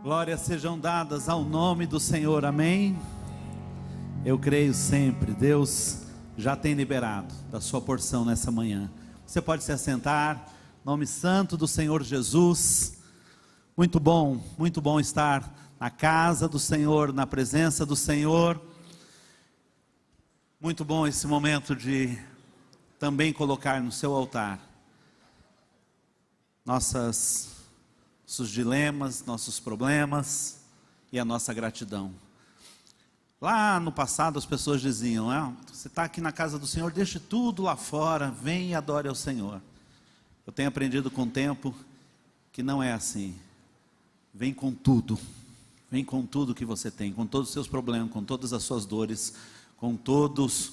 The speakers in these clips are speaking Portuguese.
Glórias sejam dadas ao nome do Senhor, amém? Eu creio sempre, Deus já tem liberado da sua porção nessa manhã. Você pode se assentar, nome santo do Senhor Jesus. Muito bom estar na casa do Senhor, na presença do Senhor. Muito bom esse momento de também colocar no seu altar nossos dilemas, nossos problemas e a nossa gratidão. Lá no passado as pessoas diziam, você está aqui na casa do Senhor, deixe tudo lá fora, vem e adore ao Senhor. Eu tenho aprendido com o tempo que não é assim. Vem com tudo que você tem, com todos os seus problemas, com todas as suas dores, com todas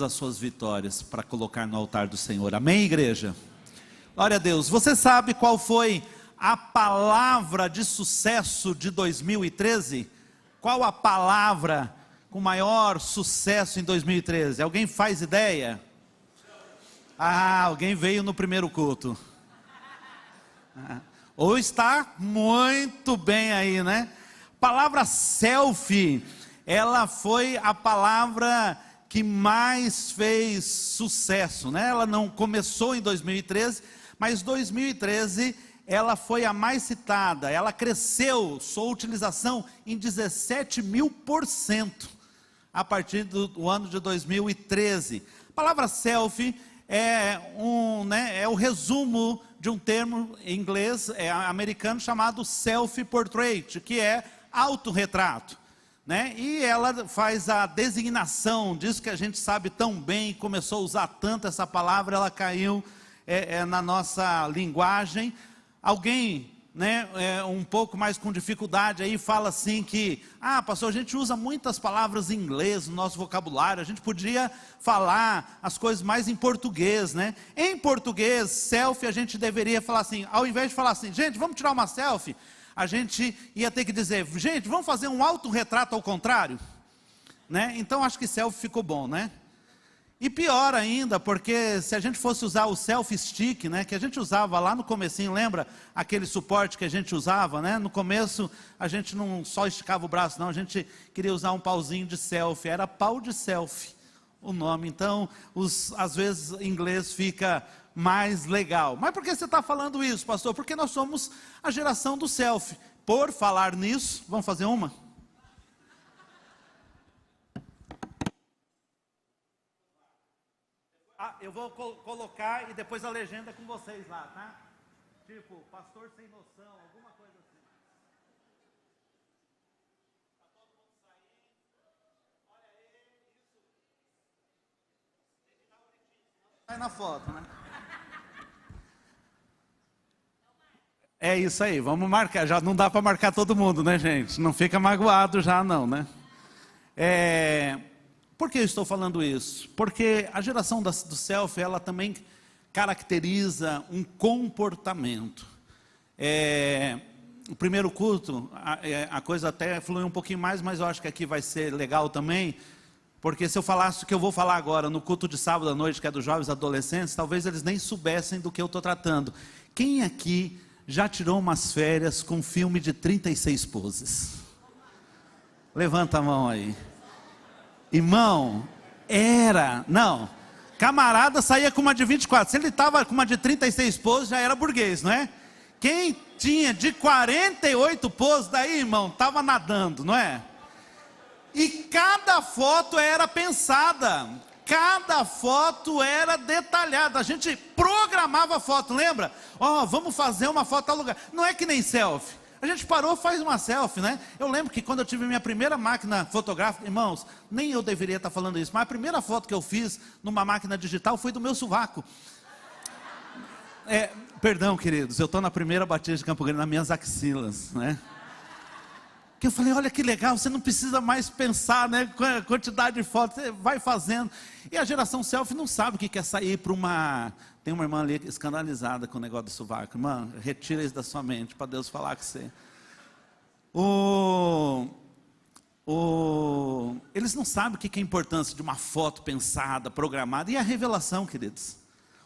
as suas vitórias, para colocar no altar do Senhor, amém, igreja? Glória a Deus. Você sabe qual foi a palavra de sucesso de 2013? Qual a palavra com maior sucesso em 2013? Alguém faz ideia? Alguém veio no primeiro culto. Ou está muito bem aí, né? Palavra selfie, ela foi a palavra que mais fez sucesso, né? Ela não começou em 2013, mas 2013 ela foi a mais citada. Ela cresceu sua utilização em 17.000% a partir do ano de 2013. A palavra selfie é o resumo de um termo em inglês americano chamado self-portrait, que é autorretrato, né? E ela faz a designação disso que a gente sabe tão bem, começou a usar tanto essa palavra, ela caiu na nossa linguagem. Alguém, um pouco mais com dificuldade aí fala assim que, pastor, a gente usa muitas palavras em inglês no nosso vocabulário, a gente podia falar as coisas mais em português, né? Em português, selfie, a gente deveria falar assim, ao invés de falar assim, gente, vamos tirar uma selfie, a gente ia ter que dizer, gente, vamos fazer um autorretrato ao contrário, né? Então acho que selfie ficou bom, né? E pior ainda, porque se a gente fosse usar o selfie stick, né, que a gente usava lá no comecinho, lembra? Aquele suporte que a gente usava, né? No começo a gente não só esticava o braço, não, a gente queria usar um pauzinho de selfie, era pau de selfie o nome. Então, às vezes em inglês fica mais legal. Mas por que você está falando isso, pastor? Porque nós somos a geração do selfie. Por falar nisso, vamos fazer uma? Eu vou colocar e depois a legenda com vocês lá, tá? Tipo, pastor sem noção, alguma coisa assim. Tá todo mundo saindo. Olha aí, isso. Tem que dar bonitinho, senão não sai na foto, né? É isso aí, vamos marcar. Já não dá para marcar todo mundo, né, gente? Não fica magoado já não, né? Por que eu estou falando isso? Porque a geração do selfie, ela também caracteriza um comportamento. O primeiro culto, a coisa até fluiu um pouquinho mais, mas eu acho que aqui vai ser legal também, porque se eu falasse o que eu vou falar agora no culto de sábado à noite, que é dos jovens adolescentes, talvez eles nem soubessem do que eu estou tratando. Quem aqui já tirou umas férias com um filme de 36 poses? Levanta a mão aí. Irmão, camarada saía com uma de 24, se ele estava com uma de 36 poses, já era burguês, não é? Quem tinha de 48 poses, daí, irmão, estava nadando, não é? E cada foto era pensada, cada foto era detalhada, a gente programava a foto, lembra? Vamos fazer uma foto a lugar, não é que nem selfie. A gente parou, faz uma selfie, né? Eu lembro que quando eu tive minha primeira máquina fotográfica, irmãos, nem eu deveria estar falando isso, mas a primeira foto que eu fiz numa máquina digital foi do meu sovaco. Perdão, queridos, eu estou na primeira batida de Campo Grande, nas minhas axilas, né? Que eu falei, olha que legal, você não precisa mais pensar, né? Quantidade de fotos, você vai fazendo. E a geração selfie não sabe o que é sair para uma... Tem uma irmã ali escandalizada com o negócio do sovaco. Irmã, retira isso da sua mente, para Deus falar com você. Eles não sabem o que é a importância de uma foto pensada, programada. E a revelação, queridos.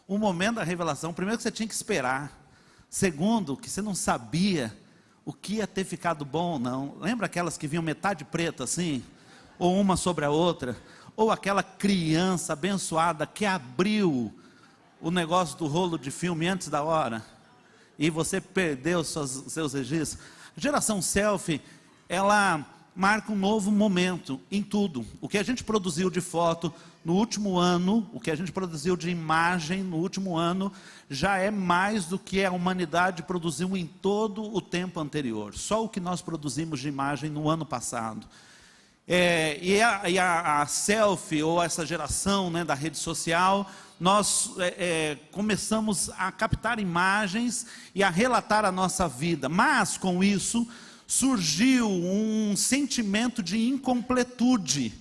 O momento da revelação, primeiro que você tinha que esperar. Segundo, que você não sabia o que ia ter ficado bom ou não. Lembra aquelas que vinham metade preta assim? Ou uma sobre a outra? Ou aquela criança abençoada que abriu o negócio do rolo de filme antes da hora? E você perdeu seus registros? A geração selfie, ela marca um novo momento em tudo. O que a gente produziu de foto no último ano, o que a gente produziu de imagem no último ano, já é mais do que a humanidade produziu em todo o tempo anterior. Só o que nós produzimos de imagem no ano passado. A selfie, ou essa geração, né, da rede social, nós começamos a captar imagens e a relatar a nossa vida, mas com isso surgiu um sentimento de incompletude,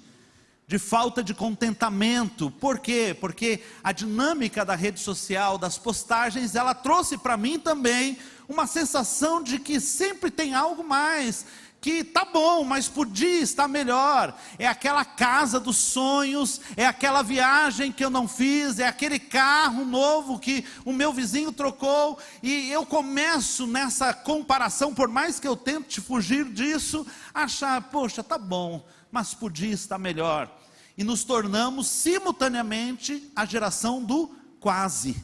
de falta de contentamento. Por quê? Porque a dinâmica da rede social, das postagens, ela trouxe para mim também uma sensação de que sempre tem algo mais, que tá bom, mas podia estar melhor. É aquela casa dos sonhos, é aquela viagem que eu não fiz, é aquele carro novo que o meu vizinho trocou, e eu começo nessa comparação, por mais que eu tente fugir disso, achar, poxa, tá bom, mas podia estar melhor. E nos tornamos simultaneamente a geração do quase.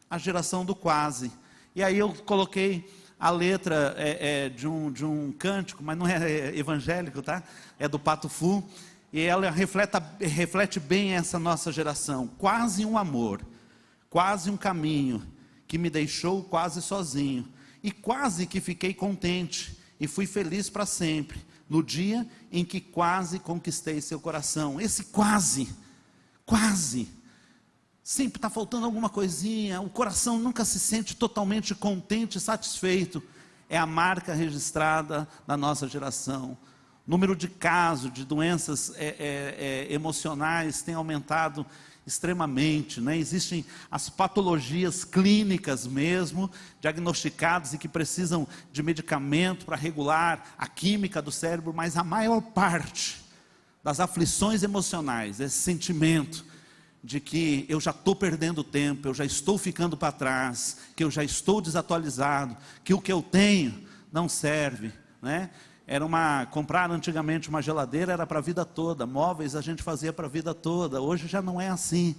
A geração do quase. E aí eu coloquei a letra de um cântico, mas não é evangélico, tá? É do Pato Fu. E ela reflete bem essa nossa geração. Quase um amor, quase um caminho, que me deixou quase sozinho. E quase que fiquei contente, e fui feliz para sempre, no dia em que quase conquistei seu coração. Esse quase, sempre está faltando alguma coisinha, o coração nunca se sente totalmente contente e satisfeito. É a marca registrada da nossa geração. O número de casos de doenças emocionais tem aumentado extremamente, né? Existem as patologias clínicas mesmo, diagnosticadas e que precisam de medicamento para regular a química do cérebro, mas a maior parte das aflições emocionais, esse sentimento de que eu já estou perdendo tempo, eu já estou ficando para trás, que eu já estou desatualizado, que o que eu tenho não serve, né? Comprar antigamente uma geladeira era para a vida toda, móveis a gente fazia para a vida toda. Hoje já não é assim,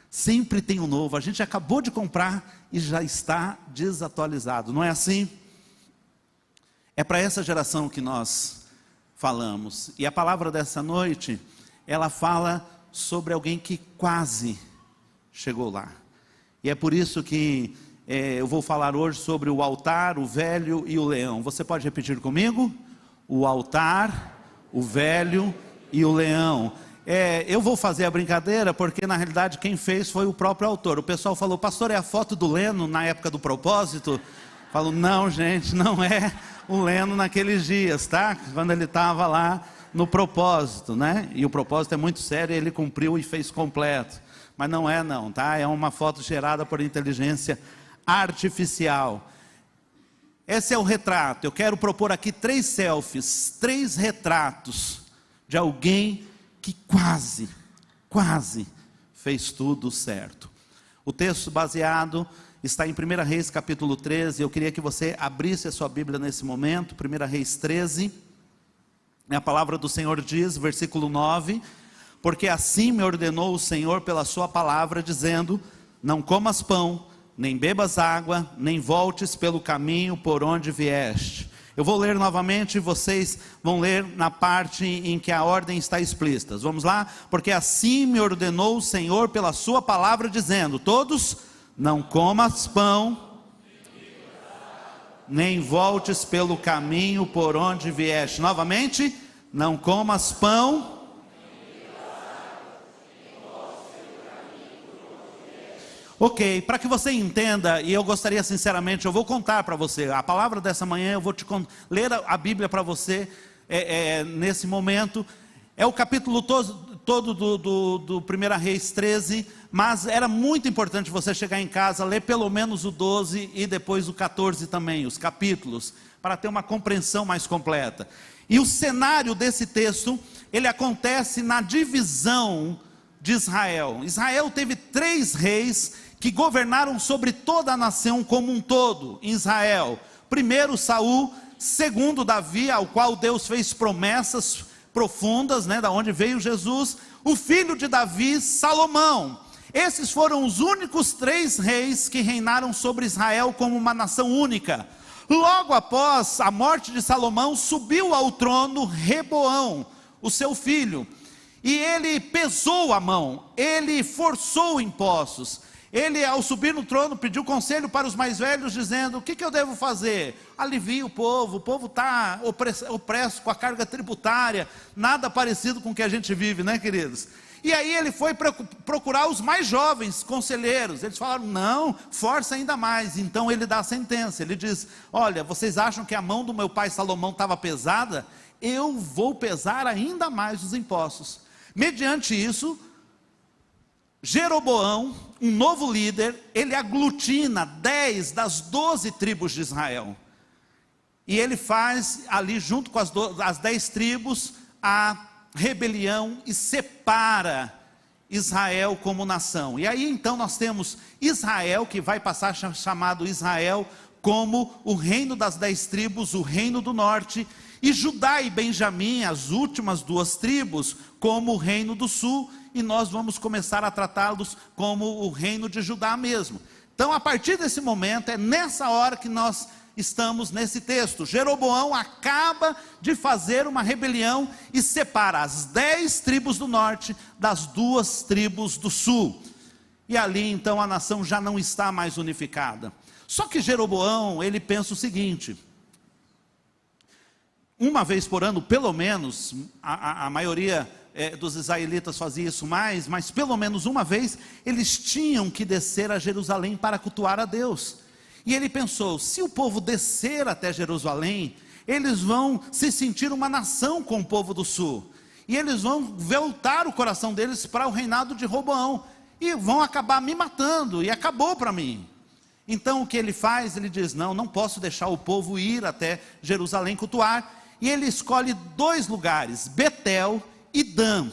sempre tem um novo. A gente acabou de comprar e já está desatualizado, não é assim? É para essa geração que nós falamos. E a palavra dessa noite, ela fala sobre alguém que quase chegou lá. E é por isso que eu vou falar hoje sobre o altar, o velho e o leão. Você pode repetir comigo? O altar, o velho e o leão. Eu vou fazer a brincadeira porque na realidade quem fez foi o próprio autor. O pessoal falou, pastor, é a foto do Leno na época do propósito? Falo, não gente, não é o Leno naqueles dias, tá? Quando ele estava lá no propósito, né? E o propósito é muito sério, ele cumpriu e fez completo. Mas não é não, tá? É uma foto gerada por inteligência artificial. Esse é o retrato. Eu quero propor aqui 3 selfies, 3 retratos de alguém que quase fez tudo certo. O texto baseado está em 1 Reis capítulo 13. Eu queria que você abrisse a sua Bíblia nesse momento. 1 Reis 13. A palavra do Senhor diz, versículo 9: porque assim me ordenou o Senhor pela sua palavra, dizendo, não comas pão, nem bebas água, nem voltes pelo caminho por onde vieste. Eu vou ler novamente e vocês vão ler na parte em que a ordem está explícita. Vamos lá? Porque assim me ordenou o Senhor pela sua palavra, dizendo, todos, não comas pão, nem voltes pelo caminho por onde vieste. Novamente, não comas pão. Ok, para que você entenda, e eu gostaria sinceramente, eu vou contar para você, a palavra dessa manhã, eu vou ler a Bíblia para você, nesse momento, é o capítulo todo do 1 Reis 13, mas era muito importante você chegar em casa, ler pelo menos o 12 e depois o 14 também, os capítulos, para ter uma compreensão mais completa. E o cenário desse texto, ele acontece na divisão de Israel. Israel teve 3 reis que governaram sobre toda a nação como um todo, em Israel. Primeiro Saul, segundo Davi, ao qual Deus fez promessas profundas, da onde veio Jesus, o filho de Davi, Salomão. Esses foram os únicos 3 reis que reinaram sobre Israel como uma nação única. Logo após a morte de Salomão, subiu ao trono Reboão, o seu filho, e ele pesou a mão, ele forçou impostos. Ele, ao subir no trono, pediu conselho para os mais velhos, dizendo: o que eu devo fazer? Alivie o povo está opresso com a carga tributária, nada parecido com o que a gente vive, queridos? E aí ele foi procurar os mais jovens conselheiros. Eles falaram: não, força ainda mais. Então ele dá a sentença, ele diz: olha, vocês acham que a mão do meu pai Salomão estava pesada? Eu vou pesar ainda mais os impostos. Mediante isso, Jeroboão, um novo líder, ele aglutina 10 das 12 tribos de Israel. E ele faz ali, junto com as 10 tribos, a rebelião e separa Israel como nação. E aí então nós temos Israel, que vai passar chamado Israel como o reino das 10 tribos, o reino do norte, e Judá e Benjamim, as últimas 2 tribos, como o reino do sul, e nós vamos começar a tratá-los como o reino de Judá mesmo. Então, a partir desse momento, é nessa hora que nós estamos nesse texto. Jeroboão acaba de fazer uma rebelião e separa as 10 tribos do norte das 2 tribos do sul. E ali então a nação já não está mais unificada. Só que Jeroboão, ele pensa o seguinte: uma vez por ano, pelo menos, a maioria dos israelitas fazia isso mais, mas pelo menos uma vez, eles tinham que descer a Jerusalém para cultuar a Deus. E ele pensou: se o povo descer até Jerusalém, eles vão se sentir uma nação com o povo do sul, e eles vão voltar o coração deles para o reinado de Roboão, e vão acabar me matando, e acabou para mim. Então o que ele faz? Ele diz: não posso deixar o povo ir até Jerusalém cultuar, e ele escolhe 2 lugares, Betel e Dan,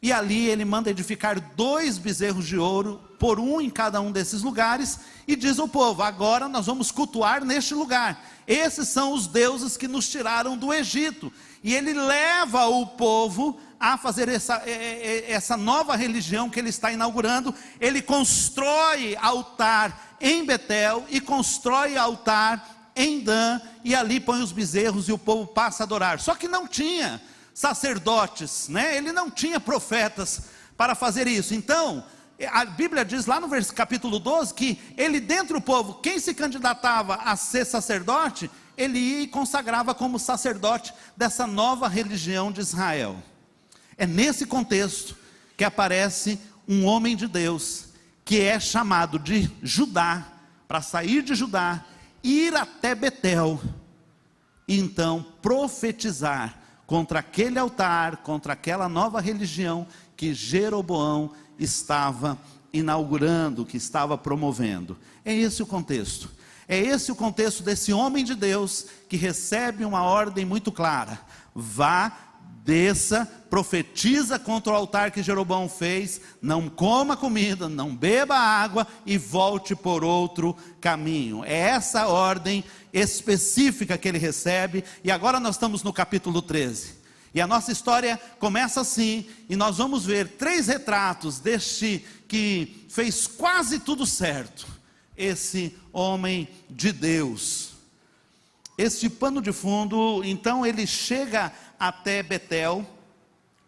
e ali ele manda edificar 2 bezerros de ouro, por um em cada um desses lugares, e diz ao povo: agora nós vamos cultuar neste lugar, esses são os deuses que nos tiraram do Egito. E ele leva o povo a fazer essa nova religião que ele está inaugurando. Ele constrói altar em Betel e constrói altar em Dan, e ali põe os bezerros e o povo passa a adorar. Só que não tinha sacerdotes, ele não tinha profetas para fazer isso. Então a Bíblia diz lá no capítulo 12, que ele, dentre o povo, quem se candidatava a ser sacerdote, ele ia e consagrava como sacerdote dessa nova religião de Israel. É nesse contexto que aparece um homem de Deus, que é chamado de Judá, para sair de Judá, ir até Betel, e então profetizar contra aquele altar, contra aquela nova religião que Jeroboão estava inaugurando, que estava promovendo. É esse o contexto. É esse o contexto desse homem de Deus, que recebe uma ordem muito clara: vá, desça, profetiza contra o altar que Jeroboão fez, não coma comida, não beba água e volte por outro caminho. É essa ordem específica que ele recebe. E agora nós estamos no capítulo 13. E a nossa história começa assim, e nós vamos ver 3 retratos deste que fez quase tudo certo, esse homem de Deus. Este pano de fundo, então ele chega até Betel,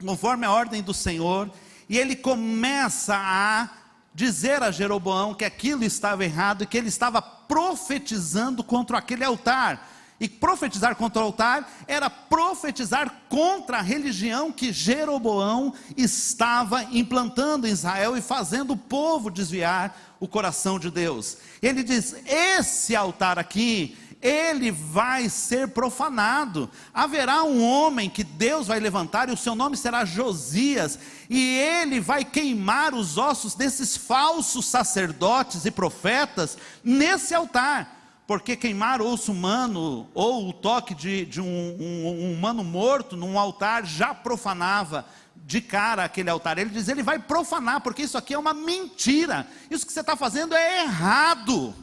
conforme a ordem do Senhor, e ele começa a dizer a Jeroboão que aquilo estava errado, e que ele estava profetizando contra aquele altar. E profetizar contra o altar era profetizar contra a religião que Jeroboão estava implantando em Israel e fazendo o povo desviar o coração de Deus. Ele diz: esse altar aqui, ele vai ser profanado. Haverá um homem que Deus vai levantar, e o seu nome será Josias, e ele vai queimar os ossos desses falsos sacerdotes e profetas nesse altar. Porque queimar osso humano, ou o toque de um humano morto num altar, já profanava de cara aquele altar. Ele diz: ele vai profanar, porque isso aqui é uma mentira, isso que você está fazendo é errado.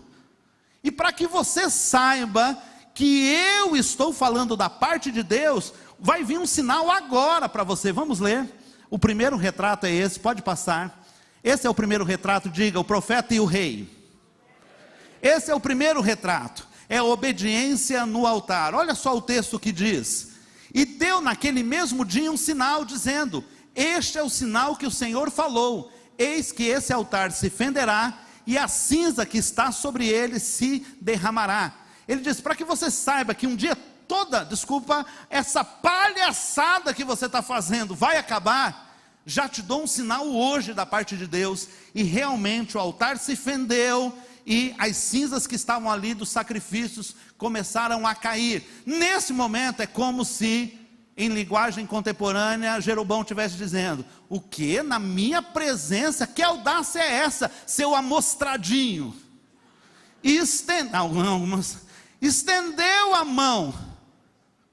E para que você saiba que eu estou falando da parte de Deus, vai vir um sinal agora para você. Vamos ler. O primeiro retrato é esse, pode passar. Esse é o primeiro retrato, diga, o profeta e o rei. Esse é o primeiro retrato, é a obediência no altar. Olha só o texto que diz: e deu naquele mesmo dia um sinal, dizendo: este é o sinal que o Senhor falou, eis que esse altar se fenderá, e a cinza que está sobre ele se derramará. Ele diz, para que você saiba que um dia toda, essa palhaçada que você está fazendo vai acabar, já te dou um sinal hoje da parte de Deus. E realmente o altar se fendeu, e as cinzas que estavam ali dos sacrifícios começaram a cair. Nesse momento é como se, em linguagem contemporânea, Jeroboão estivesse dizendo: o que? Na minha presença? Que audácia é essa, seu amostradinho? Estendeu a mão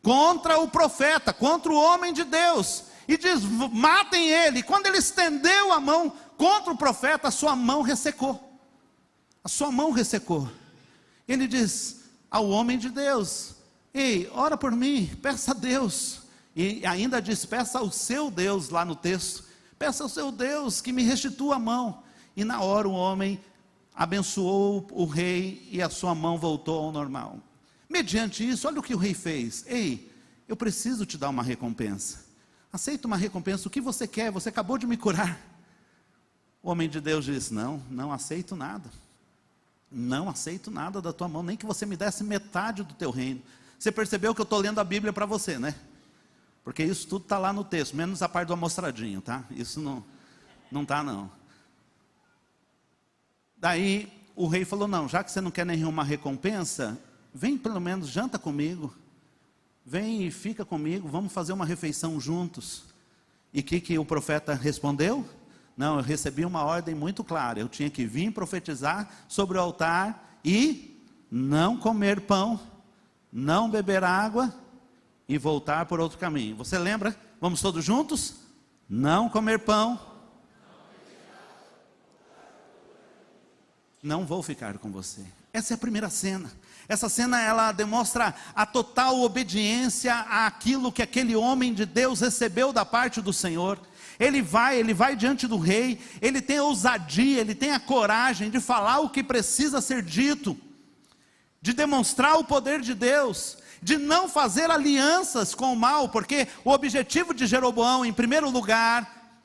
contra o profeta, contra o homem de Deus, e diz: matem ele. E quando ele estendeu a mão contra o profeta, a sua mão ressecou. A sua mão ressecou. Ele diz ao homem de Deus: ei, ora por mim, peça a Deus. E ainda diz: peça ao seu Deus, lá no texto, peça ao seu Deus que me restitua a mão. E na hora o homem abençoou o rei, e a sua mão voltou ao normal. Mediante isso, olha o que o rei fez: ei, eu preciso te dar uma recompensa. Aceita uma recompensa, o que você quer? Você acabou de me curar. O homem de Deus disse: não aceito nada. Não aceito nada da tua mão, nem que você me desse metade do teu reino. Você percebeu que eu estou lendo a Bíblia para você, né? Porque isso tudo está lá no texto, menos a parte do amostradinho, tá? Isso não está não. Daí o rei falou: não, já que você não quer nenhuma recompensa, vem pelo menos, janta comigo. Vem e fica comigo, vamos fazer uma refeição juntos. E o que o profeta respondeu? Não, eu recebi uma ordem muito clara, eu tinha que vir profetizar sobre o altar, e não comer pão, não beber água, e voltar por outro caminho. Você lembra? Vamos todos juntos? Não comer pão, não vou ficar com você. Essa é a primeira cena. Essa cena, ela demonstra a total obediência àquilo que aquele homem de Deus recebeu da parte do Senhor. Ele vai diante do rei, ele tem a ousadia, ele tem a coragem de falar o que precisa ser dito, de demonstrar o poder de Deus, de não fazer alianças com o mal, porque o objetivo de Jeroboão, em primeiro lugar,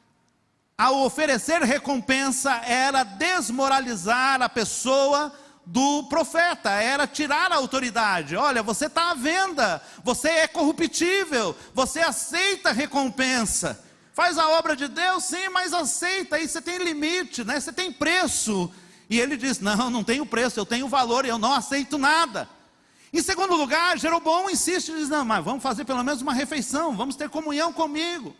ao oferecer recompensa, era desmoralizar a pessoa do profeta, era tirar a autoridade. Olha, você está à venda, você é corruptível, você aceita recompensa, faz a obra de Deus, sim, mas aceita, aí você tem limite, né? Você tem preço. E ele diz: não tenho preço, eu tenho valor, e eu não aceito nada. Em segundo lugar, Jeroboão insiste e diz: não, mas vamos fazer pelo menos uma refeição, vamos ter comunhão comigo.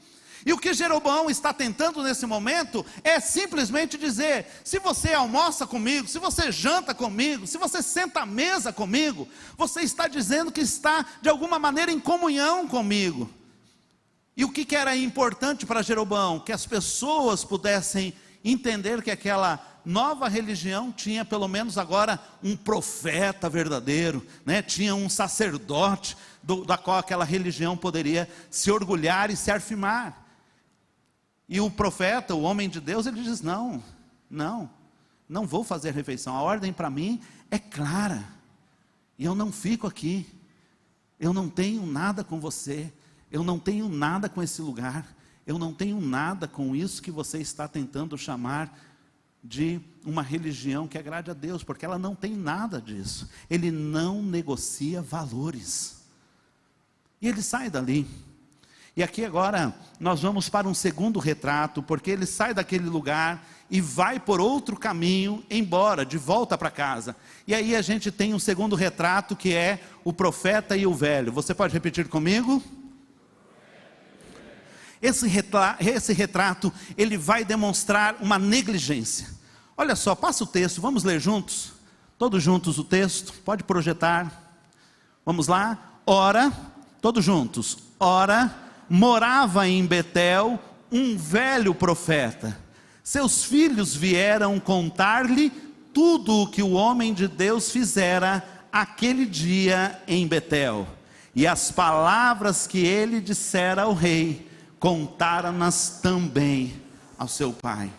E o que Jeroboão está tentando nesse momento é simplesmente dizer: se você almoça comigo, se você janta comigo, se você senta à mesa comigo, você está dizendo que está de alguma maneira em comunhão comigo. E o que era importante para Jeroboão? Que as pessoas pudessem entender que aquela nova religião tinha pelo menos agora um profeta verdadeiro, né? Tinha um sacerdote da qual aquela religião poderia se orgulhar e se afirmar. E o profeta, o homem de Deus, ele diz: não vou fazer refeição, a ordem para mim é clara, e eu não fico aqui, eu não tenho nada com você, eu não tenho nada com esse lugar, eu não tenho nada com isso que você está tentando chamar de uma religião que agrade a Deus, porque ela não tem nada disso. Ele não negocia valores. E ele sai dali. E aqui agora nós vamos para um segundo retrato, porque ele sai daquele lugar e vai por outro caminho embora, de volta para casa. E aí a gente tem um segundo retrato, que é o profeta e o velho. Você pode repetir comigo? Esse retrato, ele vai demonstrar uma negligência. Olha só, passa o texto, vamos ler juntos? Todos juntos o texto, pode projetar. Vamos lá? Ora, todos juntos. Ora, morava em Betel um velho profeta. Seus filhos vieram contar-lhe tudo o que o homem de Deus fizera aquele dia em Betel, e as palavras que ele dissera ao rei, contaram-nas também ao seu pai.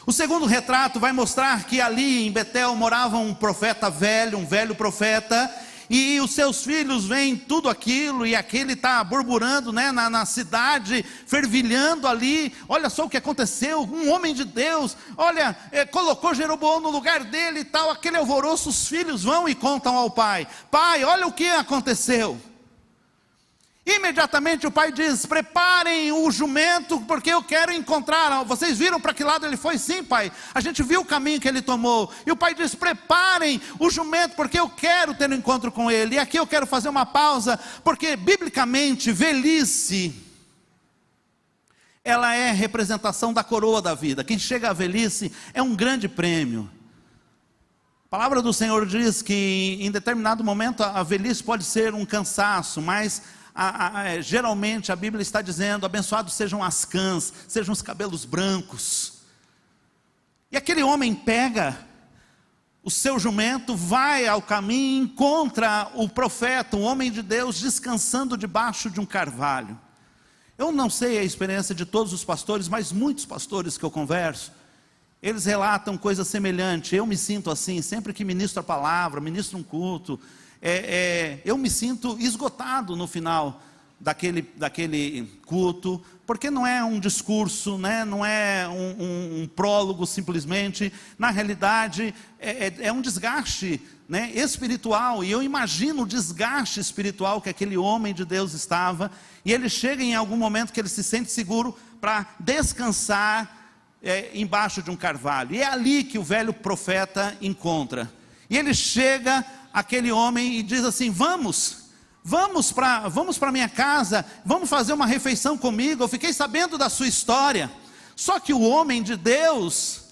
O segundo retrato vai mostrar que ali em Betel morava um profeta velho, um velho profeta, e os seus filhos veem tudo aquilo, e aquele está burburando, né, na cidade, fervilhando ali. Olha só o que aconteceu, um homem de Deus, olha, colocou Jeroboão no lugar dele e tal, aquele alvoroço. Os filhos vão e contam ao pai: pai, olha o que aconteceu. Imediatamente o pai diz: preparem o jumento, porque eu quero encontrar. Vocês viram para que lado ele foi? Sim, pai, a gente viu o caminho que ele tomou. E o pai diz: preparem o jumento, porque eu quero ter um encontro com ele. E aqui eu quero fazer uma pausa, porque biblicamente velhice, ela é representação da coroa da vida. Quem chega à velhice é um grande prêmio. A palavra do Senhor diz que em determinado momento a velhice pode ser um cansaço, mas geralmente a Bíblia está dizendo: abençoados sejam as cãs, sejam os cabelos brancos. E aquele homem pega o seu jumento, vai ao caminho e encontra o profeta, um homem de Deus, descansando debaixo de um carvalho. Eu não sei a experiência de todos os pastores, mas muitos pastores que eu converso, eles relatam coisa semelhante. Eu me sinto assim, sempre que ministro a palavra, ministro um culto, eu me sinto esgotado no final daquele culto, porque não é um discurso, né? Não é um prólogo simplesmente. Na realidade é um desgaste, né, espiritual. E eu imagino o desgaste espiritual que aquele homem de Deus estava, e ele chega em algum momento que ele se sente seguro para descansar embaixo de um carvalho, e é ali que o velho profeta encontra. E ele chega aquele homem e diz assim: vamos para minha casa, vamos fazer uma refeição comigo, eu fiquei sabendo da sua história. Só que o homem de Deus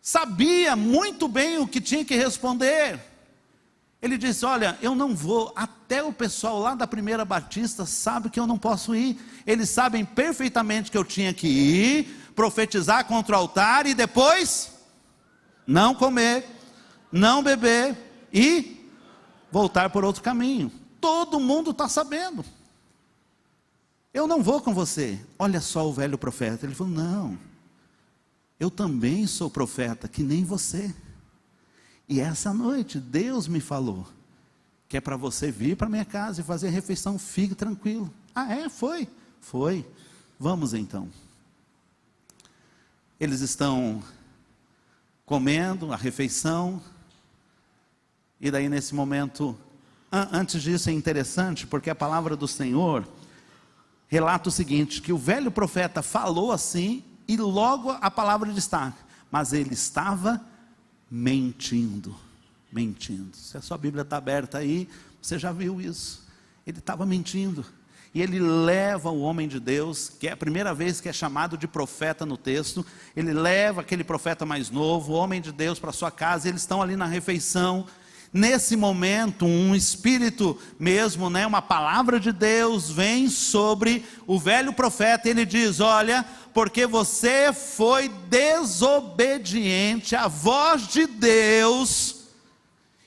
sabia muito bem o que tinha que responder. Ele disse: olha, eu não vou, até o pessoal lá da Primeira Batista sabe que eu não posso ir, eles sabem perfeitamente que eu tinha que ir, profetizar contra o altar e depois não comer, não beber e voltar por outro caminho. Todo mundo está sabendo. Eu não vou com você. Olha só o velho profeta. Ele falou: não, eu também sou profeta, que nem você. E essa noite Deus me falou que é para você vir para minha casa e fazer a refeição. Fique tranquilo. Ah, é? Foi? Foi. Vamos então. Eles estão comendo a refeição. E daí nesse momento, antes disso é interessante, porque a palavra do Senhor relata o seguinte, que o velho profeta falou assim, e logo a palavra destaca: mas ele estava mentindo. Se a sua Bíblia está aberta aí, você já viu isso. Ele estava mentindo. E ele leva o homem de Deus, que é a primeira vez que é chamado de profeta no texto, ele leva aquele profeta mais novo, o homem de Deus, para sua casa, e eles estão ali na refeição. Nesse momento, um espírito mesmo, né, uma palavra de Deus vem sobre o velho profeta, e ele diz: olha, porque você foi desobediente à voz de Deus,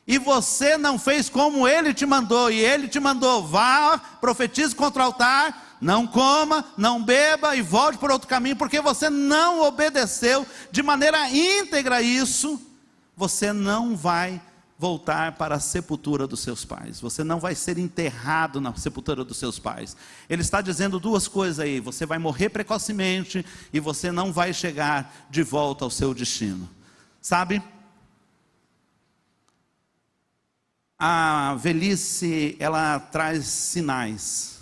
e você não fez como ele te mandou, e ele te mandou: vá, profetize contra o altar, não coma, não beba e volte por outro caminho, porque você não obedeceu de maneira íntegra isso, você não vai voltar para a sepultura dos seus pais, você não vai ser enterrado na sepultura dos seus pais. Ele está dizendo duas coisas aí: você vai morrer precocemente e você não vai chegar de volta ao seu destino. Sabe, a velhice, ela traz sinais.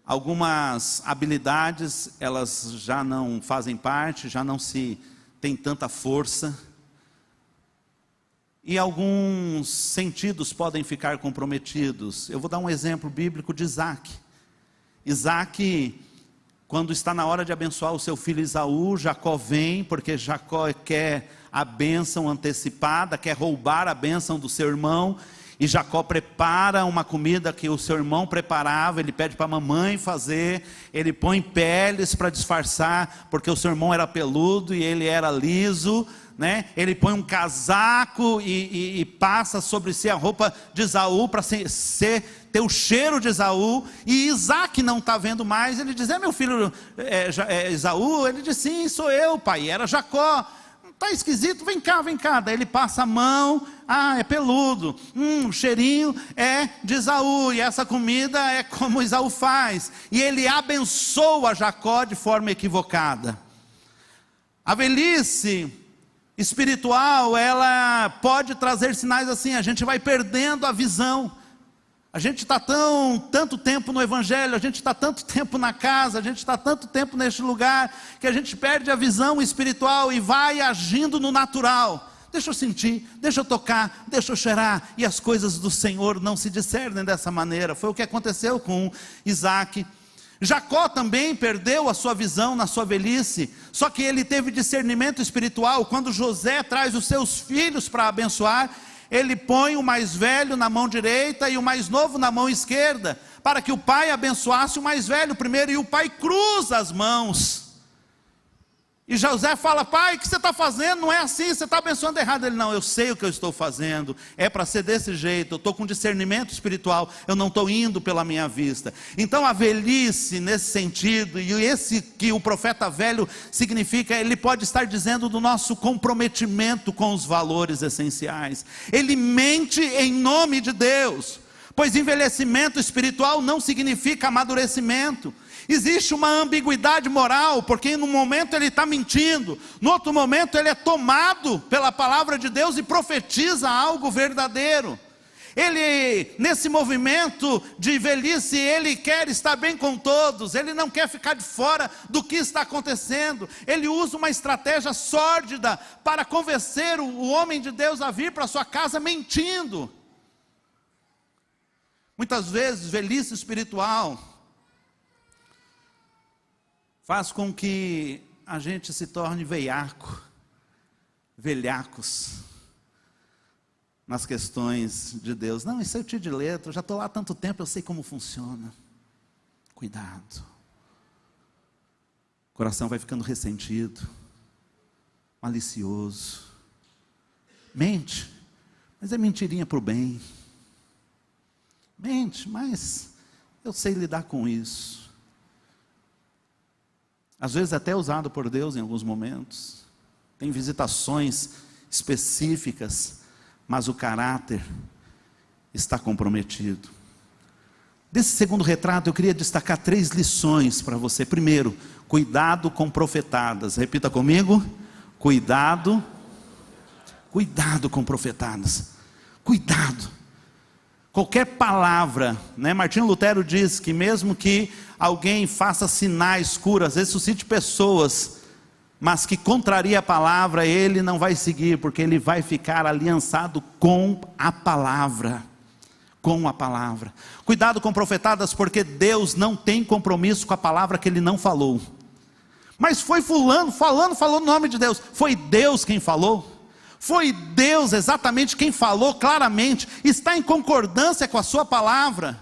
Algumas habilidades, elas já não fazem parte, já não se tem tanta força, e alguns sentidos podem ficar comprometidos. Eu vou dar um exemplo bíblico de Isaac. Isaac, quando está na hora de abençoar o seu filho Esaú, Jacó vem, porque Jacó quer a bênção antecipada, quer roubar a bênção do seu irmão, e Jacó prepara uma comida que o seu irmão preparava, ele pede para a mamãe fazer, ele põe peles para disfarçar, porque o seu irmão era peludo e ele era liso, né? Ele põe um casaco e passa sobre si a roupa de Esaú para ter o cheiro de Esaú. E Isaac não está vendo mais. Ele diz: é meu filho Esaú? Ele diz: sim, sou eu, pai. Era Jacó. Está esquisito, vem cá, vem cá. Daí ele passa a mão: ah, é peludo, o cheirinho é de Esaú, e essa comida é como Esaú faz. E ele abençoa Jacó de forma equivocada. A velhice espiritual, ela pode trazer sinais assim: a gente vai perdendo a visão. A gente está tanto tempo no Evangelho, a gente está tanto tempo na casa, a gente está tanto tempo neste lugar, que a gente perde a visão espiritual e vai agindo no natural. Deixa eu sentir, deixa eu tocar, deixa eu cheirar, e as coisas do Senhor não se discernem dessa maneira. Foi o que aconteceu com Isaac. Jacó também perdeu a sua visão na sua velhice, só que ele teve discernimento espiritual. Quando José traz os seus filhos para abençoar, ele põe o mais velho na mão direita e o mais novo na mão esquerda, para que o pai abençoasse o mais velho primeiro, e o pai cruza as mãos. E José fala: pai, o que você está fazendo? Não é assim, você está abençoando errado. Ele: não, eu sei o que eu estou fazendo, é para ser desse jeito, eu estou com discernimento espiritual, eu não estou indo pela minha vista. Então a velhice nesse sentido, e esse que o profeta velho significa, ele pode estar dizendo do nosso comprometimento com os valores essenciais. Ele mente em nome de Deus, pois envelhecimento espiritual não significa amadurecimento. Existe uma ambiguidade moral, porque no momento ele está mentindo, no outro momento ele é tomado pela palavra de Deus e profetiza algo verdadeiro. Ele, nesse movimento de velhice, ele quer estar bem com todos, ele não quer ficar de fora do que está acontecendo. Ele usa uma estratégia sórdida para convencer o homem de Deus a vir para sua casa mentindo. Muitas vezes, velhice espiritual faz com que a gente se torne velhacos nas questões de Deus. Não, isso eu tiro de letra, eu já estou lá há tanto tempo, eu sei como funciona. Cuidado. O coração vai ficando ressentido, malicioso. Mente, mas é mentirinha para o bem. Mente, mas eu sei lidar com isso. Às vezes até usado por Deus em alguns momentos. Tem visitações específicas, mas o caráter está comprometido. Desse segundo retrato eu queria destacar 3 lições para você. Primeiro, cuidado com profetadas. Repita comigo: cuidado com profetadas. Cuidado. Qualquer palavra, né? Martinho Lutero diz que mesmo que alguém faça sinais, curas, ressuscite pessoas, mas que contraria a palavra, ele não vai seguir, porque ele vai ficar aliançado com a palavra. Com a palavra. Cuidado com profetadas, porque Deus não tem compromisso com a palavra que ele não falou. Mas foi fulano falou no nome de Deus. Foi Deus quem falou? Foi Deus exatamente quem falou claramente, está em concordância com a sua palavra.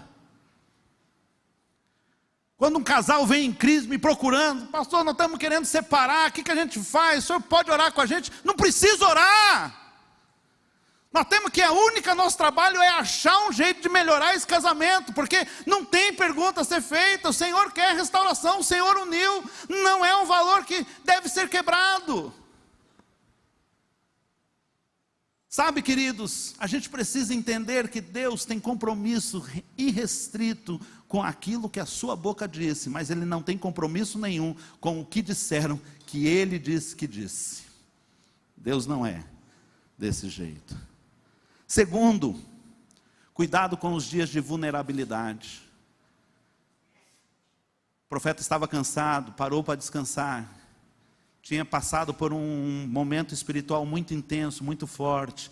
Quando um casal vem em crise me procurando: pastor, nós estamos querendo separar, o que a gente faz? O senhor pode orar com a gente? Não precisa orar. Nós temos que nosso trabalho é achar um jeito de melhorar esse casamento, porque não tem pergunta a ser feita. O Senhor quer restauração, o Senhor uniu, não é um valor que deve ser quebrado. Sabe, queridos, a gente precisa entender que Deus tem compromisso irrestrito com aquilo que a sua boca disse, mas Ele não tem compromisso nenhum com o que disseram que Ele disse que disse. Deus não é desse jeito. Segundo, cuidado com os dias de vulnerabilidade. O profeta estava cansado, parou para descansar. Tinha passado por um momento espiritual muito intenso, muito forte.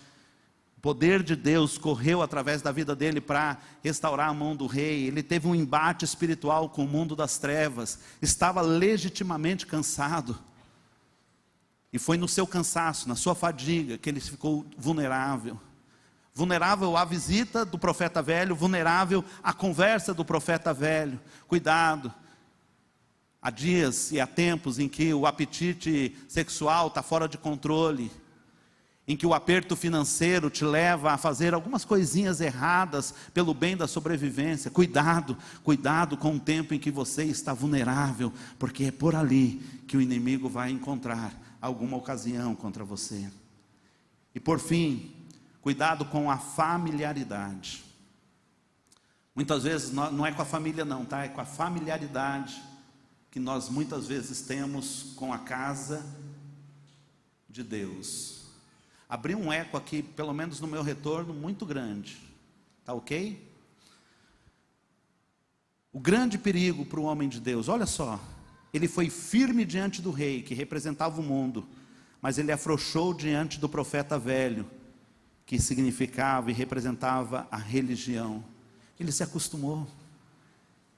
O poder de Deus correu através da vida dele para restaurar a mão do rei. Ele teve um embate espiritual com o mundo das trevas. Estava legitimamente cansado. E foi no seu cansaço, na sua fadiga, que ele ficou vulnerável. Vulnerável à visita do profeta velho, vulnerável à conversa do profeta velho. Cuidado. Há dias e há tempos em que o apetite sexual está fora de controle. em que o aperto financeiro te leva a fazer algumas coisinhas erradas pelo bem da sobrevivência. Cuidado, cuidado com o tempo em que você está vulnerável, porque é por ali que o inimigo vai encontrar alguma ocasião contra você. E por fim, cuidado com a familiaridade. Muitas vezes, não é com a família não, tá? É com a familiaridade que nós muitas vezes temos com a casa de Deus. Abri um eco aqui, pelo menos no meu retorno, muito grande. Tá ok? O grande perigo para o homem de Deus, olha só, ele foi firme diante do rei, que representava o mundo, mas ele afrouxou diante do profeta velho, que significava e representava a religião. Ele se acostumou.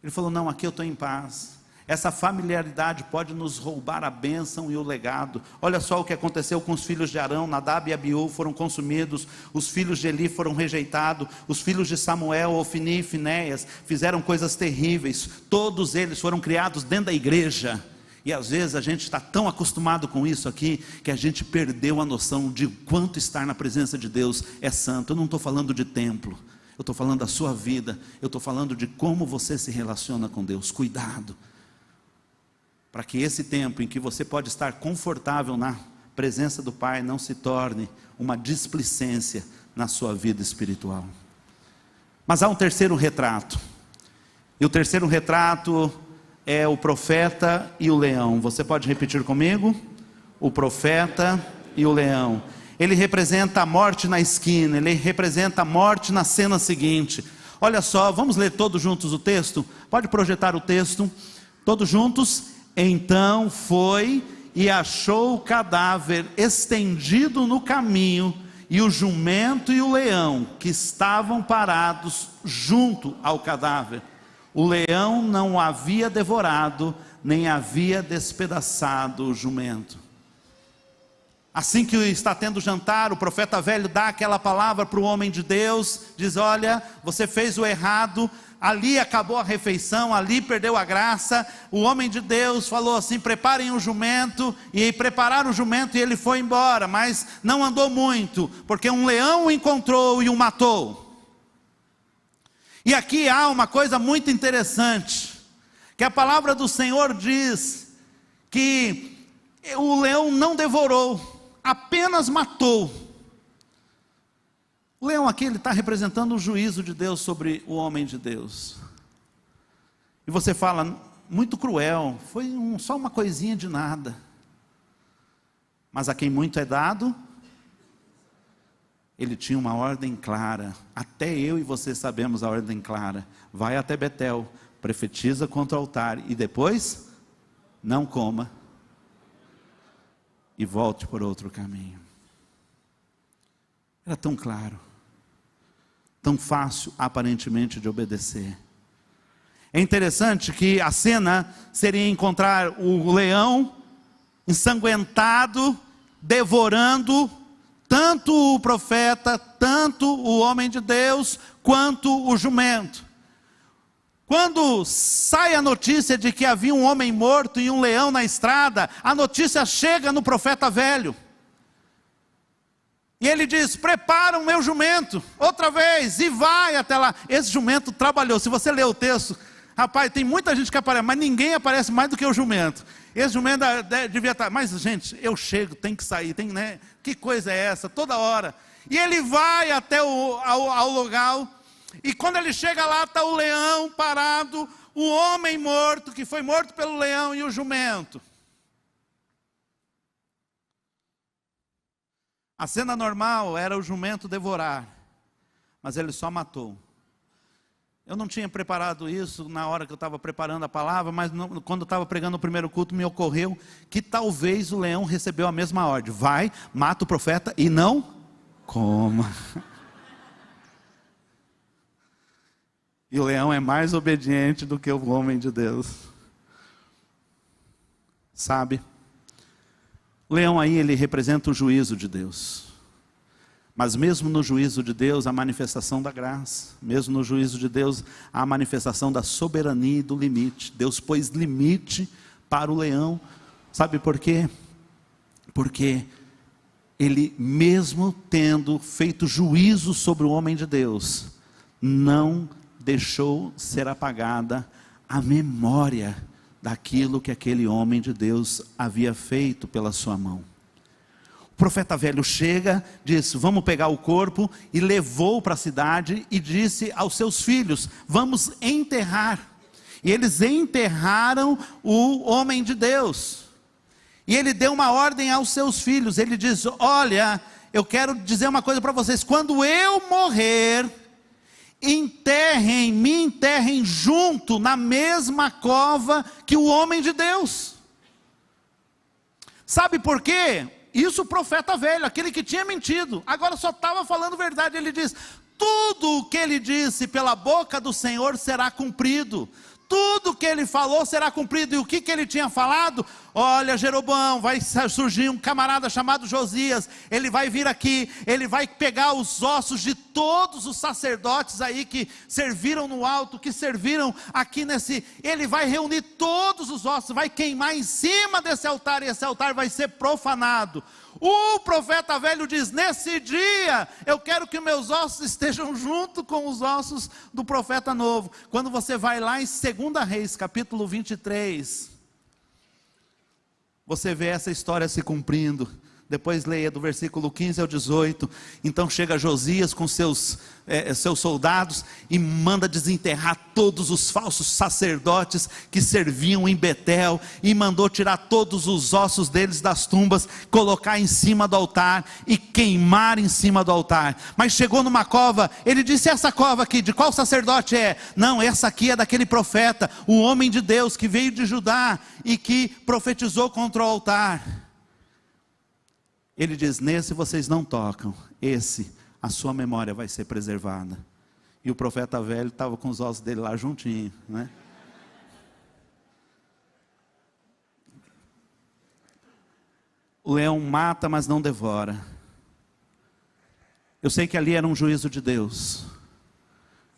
Ele falou, não, aqui eu estou em paz. Essa familiaridade pode nos roubar a bênção e o legado. Olha só o que aconteceu com os filhos de Arão. Nadab e Abiú foram consumidos, os filhos de Eli foram rejeitados, os filhos de Samuel, Ofni e Finéias, fizeram coisas terríveis. Todos eles foram criados dentro da igreja. E às vezes a gente está tão acostumado com isso aqui, que a gente perdeu a noção de quanto estar na presença de Deus é santo. Eu não estou falando de templo, eu estou falando da sua vida, eu estou falando de como você se relaciona com Deus. Cuidado, para que esse tempo em que você pode estar confortável na presença do Pai, não se torne uma displicência na sua vida espiritual. Mas há um terceiro retrato, e o terceiro retrato é o profeta e o leão. Você pode repetir comigo? O profeta e o leão. Ele representa a morte na esquina, ele representa a morte na cena seguinte. Olha só, vamos ler todos juntos o texto? Pode projetar o texto, todos juntos. Então foi e achou o cadáver estendido no caminho, e o jumento e o leão que estavam parados junto ao cadáver. O leão não o havia devorado, nem havia despedaçado o jumento. Assim que está tendo jantar, o profeta velho dá aquela palavra para o homem de Deus, diz, olha, você fez o errado, ali acabou a refeição, ali perdeu a graça. O homem de Deus falou assim, preparem o jumento, e prepararam o jumento e ele foi embora, mas não andou muito, porque um leão o encontrou e o matou. E aqui há uma coisa muito interessante, que a palavra do Senhor diz, que o leão não devorou, apenas matou. O leão aqui, ele está representando o juízo de Deus sobre o homem de Deus. E você fala, muito cruel, foi só uma coisinha de nada. Mas a quem muito é dado, ele tinha uma ordem clara. Até eu e você sabemos a ordem clara. Vai até Betel, profetiza contra o altar, e depois, não coma, e volte por outro caminho. Era tão claro, tão fácil aparentemente de obedecer. É interessante que a cena seria encontrar o leão ensanguentado, devorando tanto o profeta, tanto o homem de Deus, quanto o jumento. Quando sai a notícia de que havia um homem morto e um leão na estrada, a notícia chega no profeta velho. E ele diz, prepara o meu jumento, outra vez, e vai até lá. Esse jumento trabalhou, se você ler o texto, rapaz, tem muita gente que aparece, mas ninguém aparece mais do que o jumento. Esse jumento devia estar, mas gente, eu chego, tem que sair, né? Que coisa é essa, toda hora. E ele vai até ao lugar, e quando ele chega lá, está o leão parado, o homem morto, que foi morto pelo leão, e o jumento. A cena normal era o jumento devorar, mas ele só matou. Eu não tinha preparado isso na hora que eu estava preparando a palavra, mas quando eu estava pregando o primeiro culto, me ocorreu que talvez o leão recebeu a mesma ordem. Vai, mata o profeta e não coma. E o leão é mais obediente do que o homem de Deus. Sabe? O leão aí, ele representa o juízo de Deus. Mas mesmo no juízo de Deus, a manifestação da graça. Mesmo no juízo de Deus, a manifestação da soberania e do limite. Deus pôs limite para o leão. Sabe por quê? Porque ele mesmo tendo feito juízo sobre o homem de Deus, não deixou ser apagada a memória daquilo que aquele homem de Deus havia feito pela sua mão. O profeta velho chega, diz: vamos pegar o corpo, e levou para a cidade e disse aos seus filhos: vamos enterrar. E eles enterraram o homem de Deus. E ele deu uma ordem aos seus filhos. Ele diz: olha, eu quero dizer uma coisa para vocês: quando eu morrer, me enterrem junto na mesma cova que o homem de Deus. Sabe por quê? Isso o profeta velho, aquele que tinha mentido, agora só estava falando verdade. Ele diz: tudo o que ele disse pela boca do Senhor será cumprido. Tudo que ele falou será cumprido. E o que ele tinha falado? Olha, Jeroboão, vai surgir um camarada chamado Josias. Ele vai vir aqui, ele vai pegar os ossos de todos os sacerdotes aí que serviram no alto, que serviram aqui nesse. Ele vai reunir todos os ossos, vai queimar em cima desse altar, e esse altar vai ser profanado. O profeta velho diz: nesse dia eu quero que meus ossos estejam junto com os ossos do profeta novo. Quando você vai lá em 2 Reis, capítulo 23, você vê essa história se cumprindo. Depois leia do versículo 15 ao 18. Então chega Josias com seus soldados e manda desenterrar todos os falsos sacerdotes que serviam em Betel, e mandou tirar todos os ossos deles das tumbas, colocar em cima do altar e queimar em cima do altar. Mas chegou numa cova, ele disse: essa cova aqui, de qual sacerdote é? Não, essa aqui é daquele profeta, o homem de Deus que veio de Judá e que profetizou contra o altar. Ele diz: nesse vocês não tocam, esse, a sua memória vai ser preservada. E o profeta velho estava com os ossos dele lá juntinho, né? O leão mata, mas não devora. Eu sei que ali era um juízo de Deus,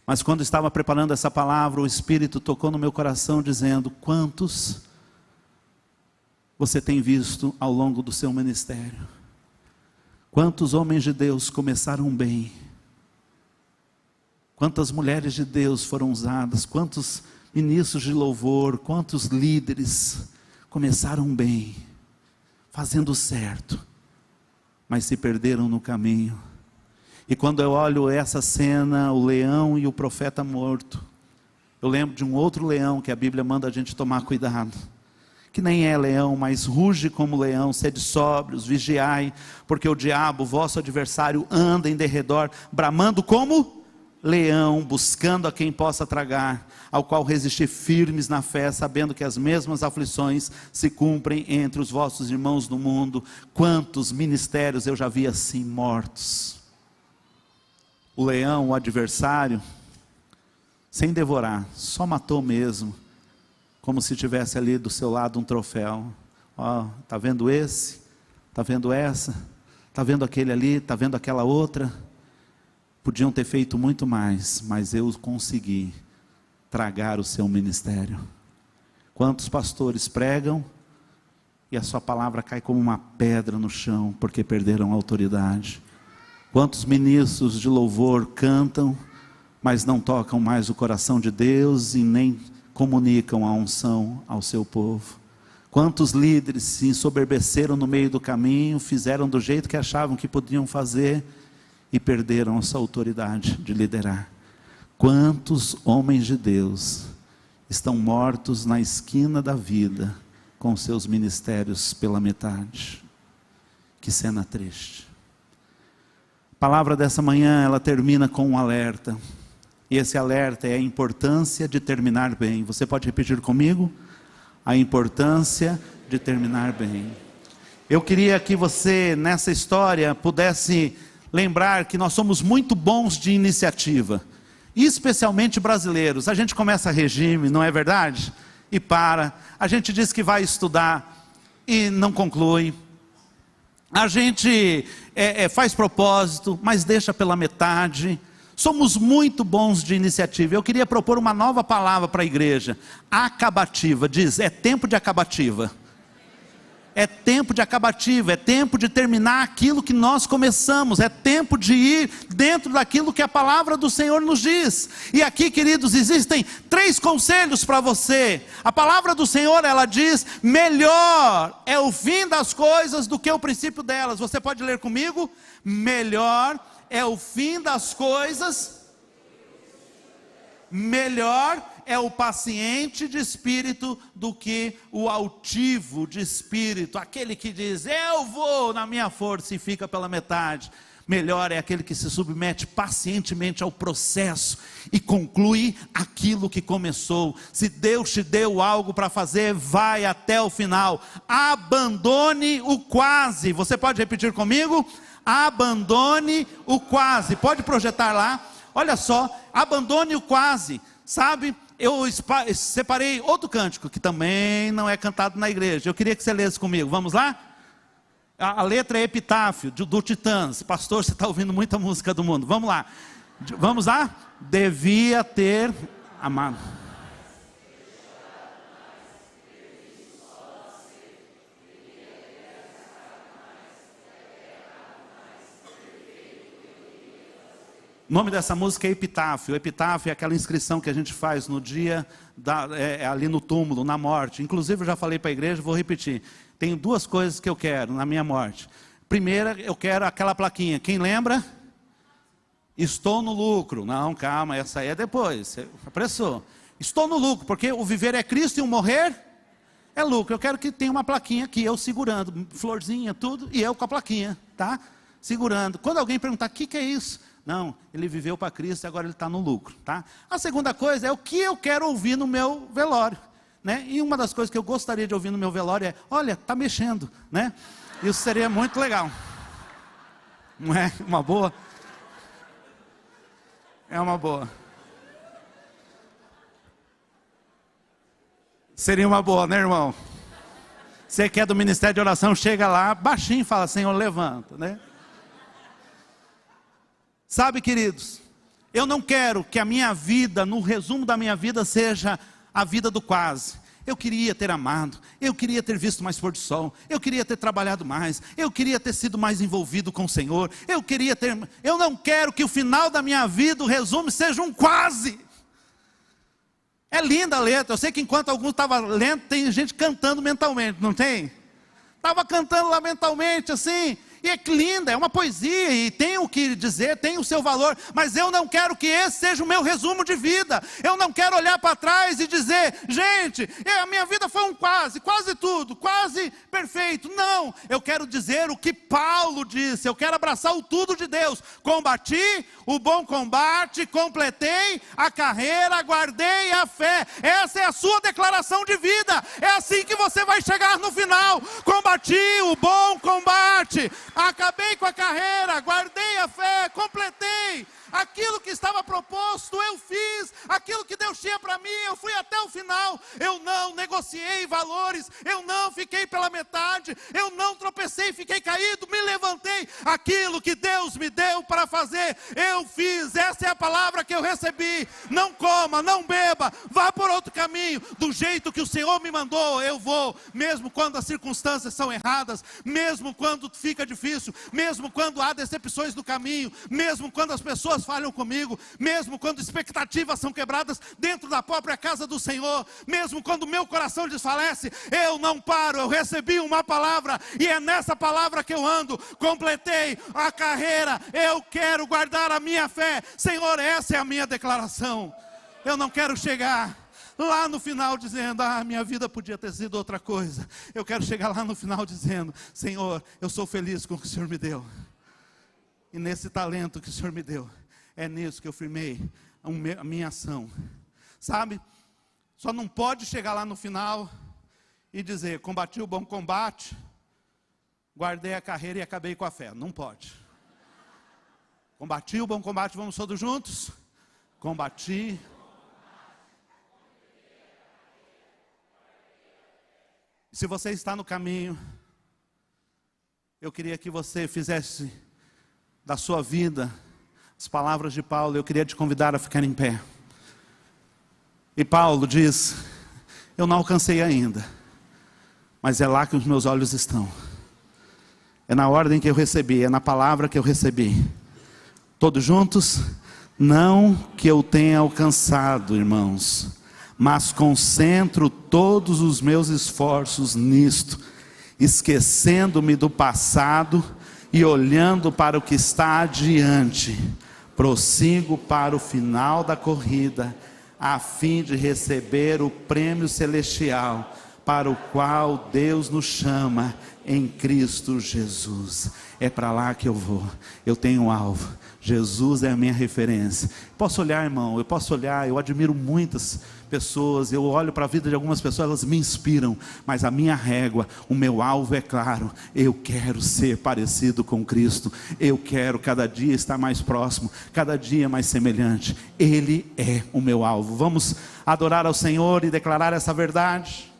mas quando estava preparando essa palavra, o Espírito tocou no meu coração dizendo: quantos você tem visto ao longo do seu ministério? Quantos homens de Deus começaram bem? Quantas mulheres de Deus foram usadas? Quantos ministros de louvor? Quantos líderes começaram bem, fazendo certo, mas se perderam no caminho? E quando eu olho essa cena, o leão e o profeta morto, eu lembro de um outro leão que a Bíblia manda a gente tomar cuidado, que nem é leão, mas ruge como leão. Sede sóbrios, vigiai, porque o diabo, vosso adversário, anda em derredor, bramando como leão, buscando a quem possa tragar, ao qual resistir firmes na fé, sabendo que as mesmas aflições se cumprem entre os vossos irmãos no mundo. Quantos ministérios eu já vi assim mortos. O leão, o adversário, sem devorar, só matou mesmo, como se tivesse ali do seu lado um troféu. Ó, está vendo esse? Está vendo essa? Está vendo aquele ali? Está vendo aquela outra? Podiam ter feito muito mais, mas eu consegui tragar o seu ministério. Quantos pastores pregam e a sua palavra cai como uma pedra no chão, porque perderam a autoridade? Quantos ministros de louvor cantam, mas não tocam mais o coração de Deus e nem comunicam a unção ao seu povo? Quantos líderes se ensoberbeceram no meio do caminho, fizeram do jeito que achavam que podiam fazer e perderam a sua autoridade de liderar? Quantos homens de Deus estão mortos na esquina da vida, com seus ministérios pela metade? Que cena triste. A palavra dessa manhã, ela termina com um alerta. E esse alerta é a importância de terminar bem. Você pode repetir comigo? A importância de terminar bem. Eu queria que você, nessa história, pudesse lembrar que nós somos muito bons de iniciativa, especialmente brasileiros. A gente começa regime, não é verdade? E para. A gente diz que vai estudar e não conclui. A gente faz propósito, mas deixa pela metade. Somos muito bons de iniciativa. Eu queria propor uma nova palavra para a igreja: acabativa. Diz: é tempo de acabativa. É tempo de acabativa, é tempo de terminar aquilo que nós começamos, é tempo de ir dentro daquilo que a palavra do Senhor nos diz. E aqui, queridos, existem 3 conselhos para você. A palavra do Senhor, ela diz: melhor é o fim das coisas do que o princípio delas. Você pode ler comigo? Melhor é o fim das coisas, melhor é o paciente de espírito do que o altivo de espírito, aquele que diz: eu vou na minha força, e fica pela metade. Melhor é aquele que se submete pacientemente ao processo e conclui aquilo que começou. Se Deus te deu algo para fazer, vai até o final. Abandone o quase. Você pode repetir comigo? Abandone o quase. Pode projetar lá. Olha só, abandone o quase. Sabe, eu separei outro cântico que também não é cantado na igreja. Eu queria que você lesse comigo. Vamos lá? A letra é Epitáfio, do Titãs. Pastor, você está ouvindo muita música do mundo. Vamos lá. Vamos lá? Devia ter amado. O nome dessa música é Epitáfio. Epitáfio é aquela inscrição que a gente faz no dia, ali no túmulo, na morte. Inclusive eu já falei para a igreja, vou repetir. Tenho 2 coisas que eu quero na minha morte. Primeira, eu quero aquela plaquinha. Quem lembra? Estou no lucro. Não, calma, essa aí é depois. Você apressou. Estou no lucro, porque o viver é Cristo e o morrer é lucro. Eu quero que tenha uma plaquinha aqui, eu segurando, florzinha, tudo, e eu com a plaquinha, tá? Segurando. Quando alguém perguntar: o que é isso? Não, ele viveu para Cristo e agora ele está no lucro, tá? A segunda coisa é o que eu quero ouvir no meu velório, né? E uma das coisas que eu gostaria de ouvir no meu velório é: olha, está mexendo, né? Isso seria muito legal. Não é uma boa? É uma boa. Seria uma boa, né, irmão? Você que é do Ministério de Oração, chega lá, baixinho, e fala: Senhor, levanta, né? Sabe, queridos, eu não quero que a minha vida, no resumo da minha vida, seja a vida do quase. Eu queria ter amado, eu queria ter visto mais pôr do sol, eu queria ter trabalhado mais, eu queria ter sido mais envolvido com o Senhor, eu não quero que o final da minha vida, o resumo, seja um quase. É linda a letra, eu sei que enquanto alguns estavam lendo, tem gente cantando mentalmente, não tem? Estava cantando lá mentalmente assim. E é linda, é uma poesia, e tem o que dizer, tem o seu valor, mas eu não quero que esse seja o meu resumo de vida. Eu não quero olhar para trás e dizer: gente, a minha vida foi um quase tudo, quase perfeito. Não, eu quero dizer o que Paulo disse, eu quero abraçar o tudo de Deus. Combati o bom combate, completei a carreira, guardei a fé. Essa é a sua declaração de vida, é assim que você vai chegar no final. Combati o bom combate, acabei com a carreira, guardei a fé, completei aquilo que estava proposto, eu fiz aquilo que Deus tinha para mim, eu fui até o final, eu não negociei valores, eu não fiquei pela metade, eu não tropecei, fiquei caído, me levantei, aquilo que Deus me deu para fazer, eu fiz. Essa é a palavra que eu recebi. Não coma, não beba, vá por outro caminho, do jeito que o Senhor me mandou, eu vou, mesmo quando as circunstâncias são erradas, mesmo quando fica difícil, mesmo quando há decepções no caminho, mesmo quando as pessoas falham comigo, mesmo quando expectativas são quebradas dentro da própria casa do Senhor, mesmo quando meu coração desfalece, eu não paro. Eu recebi uma palavra e é nessa palavra que eu ando. Completei a carreira, eu quero guardar a minha fé. Senhor, essa é a minha declaração. Eu não quero chegar lá no final dizendo: minha vida podia ter sido outra coisa. Eu quero chegar lá no final dizendo: Senhor, eu sou feliz com o que o Senhor me deu, e nesse talento que o Senhor me deu, é nisso que eu firmei a minha ação. Sabe, só não pode chegar lá no final e dizer: combati o bom combate, guardei a carreira e acabei com a fé. Não pode. Combati o bom combate, vamos todos juntos? Combati. Se você está no caminho, eu queria que você fizesse da sua vida as palavras de Paulo. Eu queria te convidar a ficar em pé. E Paulo diz: eu não alcancei ainda, mas é lá que os meus olhos estão. É na ordem que eu recebi, é na palavra que eu recebi. Todos juntos? Não que eu tenha alcançado, irmãos, mas concentro todos os meus esforços nisto, esquecendo-me do passado e olhando para o que está adiante. Prossigo para o final da corrida, a fim de receber o prêmio celestial, para o qual Deus nos chama em Cristo Jesus. É para lá que eu vou, eu tenho um alvo, Jesus é a minha referência. Posso olhar, irmão, eu posso olhar, eu admiro muitas pessoas, eu olho para a vida de algumas pessoas, elas me inspiram, mas a minha régua, o meu alvo é claro, eu quero ser parecido com Cristo, eu quero cada dia estar mais próximo, cada dia mais semelhante, Ele é o meu alvo. Vamos adorar ao Senhor e declarar essa verdade?